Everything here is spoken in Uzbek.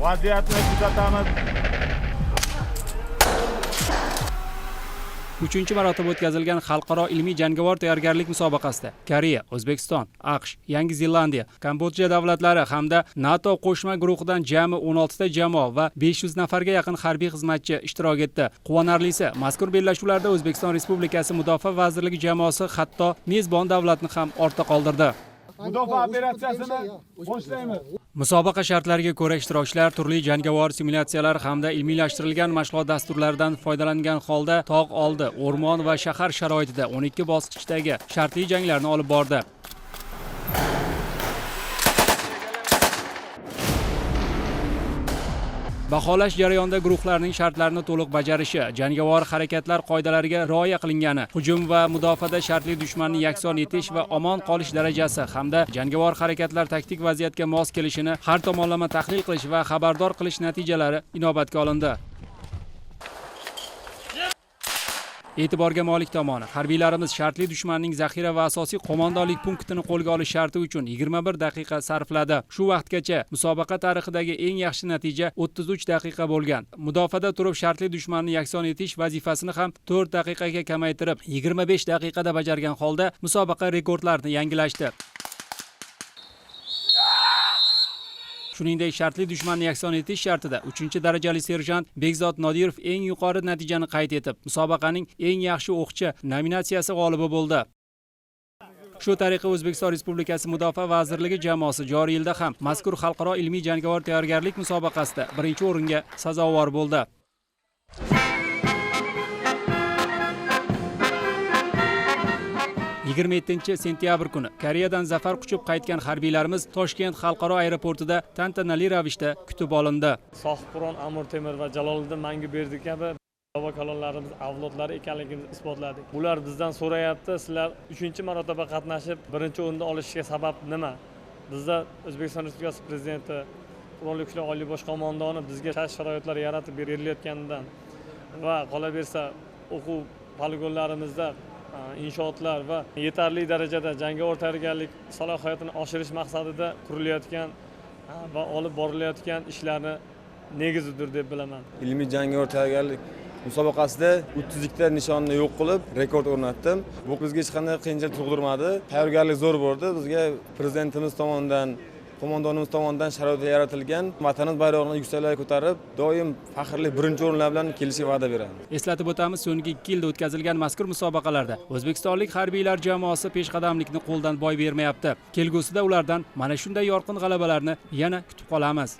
vaziyatni kuzatamiz. 3-chi marotaba o'tkazilgan xalqaro ilmiy jangovar tayyorgarlik musobaqasida Koreya, O'zbekiston, AQSh, Yangi Zelandiya, Kambodja davlatlari hamda NATO qo'shma guruhidan jami 16 ta jamoa va 500 nafarga yaqin harbiy xizmatchi ishtirok etdi. Quvonarlisi, mazkur bellashuvlarda O'zbekiston Respublikasi Mudofaa vazirligi jamoasi hatto mezbon davlatni ham ortda qoldirdi. Mudofaa operatsiyasini boshlaymiz. Musobaqa shartlariga ko'ra ishtirokchilar turli jangovar simulyatsiyalar hamda ilmiylashtirilgan mashg'ulot dasturlaridan foydalangan holda tog' oldi, o'rmon va shahar sharoitida 12 bosqichdagi shartli janglarni olib bordi. Baholash jarayonida guruhlarning shartlarini to'liq bajarishi, jangovar harakatlar qoidalariga rioya qilingani, hujum va mudofaada shartli dushmanni yakson etish va omon qolish darajasi hamda jangovar harakatlar taktik vaziyatga mos kelishini har tomonlama tahlil qilish va xabardor qilish natijalari inobatga olindi. E'tiborga molik tomoni, harbiylarimiz shartli dushmanning zaxira va asosiy qo'mondonlik punktini qo'lga olish sharti uchun 21 daqiqa sarfladi. Shu vaqtgacha musobaqa tarixidagi eng yaxshi natija 33 daqiqa bo'lgan. Mudofaada turib shartli dushmanni yakson etish vazifasini ham 4 daqiqaga kamaytirib, 25 daqiqada bajargan holda musobaqa rekordlarini yangilashdi. Shuningdek, shartli dushmanni yakson etish shartida 3-darajali serjant Bekzod Nodirov eng yuqori natijani qayd etib, musobaqaning eng yaxshi o'qchi nominatsiyasi g'olibi bo'ldi. Shu tariqa O'zbekiston Respublikasi Mudofaa vazirligi jamoasi joriy yilda ham mazkur xalqaro ilmiy jangovar tayyorgarlik musobaqasida 1-o'ringa sazovor bo'ldi. 27-sentyabr kuni Koreyadan zafar quchib qaytgan harbiylarimiz Toshkent xalqaro aeroportida tantanali ravishda kutib olindi. Sohibqiron Amir Temur va Jaloliddin Manguberdi kabi babo kalonlarimiz avlodlari ekanligimizni isbotladik. Ular bizdan so'rayapti, sizlar 3-marotaba qatnashib 1-o'rinni olishga sabab nima? Bizda O'zbekiston Respublikasi prezidenti, Qurolli Kuchlar oliy bosh qo'mondoni bizga sharoitlar yaratib berilayotganidan va qolaversa o'quv poligonlarimizda inshootlar va yetarli darajada jangovar tayyorgarlik salohiyatini oshirish maqsadida qurilayotgan va olib borilayotgan ishlarni negizidir deb bilaman. Ilmiy jangovar tayyorgarlik musobaqasida 32 ta nishonni yo'q qilib rekord o'rnatdim. Bu bizga hech qanday qiyinchilik tug'dirmadi. Tayyorgarlik zo'r bo'ldi. Bizga prezidentimiz tomonidan, qo'mondonimiz tomonidan sharoitlar yaratilgan. Vatanimiz bayrog'ini yuksaklarga ko'tarib, doim faxrli 1-o'rinlar bilan kelishga va'da beramiz. Eslatib o'tamiz, so'nggi 2 yilda o'tkazilgan mazkur musobaqalarda o'zbekistonlik harbiylar jamoasi peshqadamlikni qo'ldan boy bermayapti. Kelgusida ulardan mana shunday yorqin g'alabalarni yana kutib qolamiz.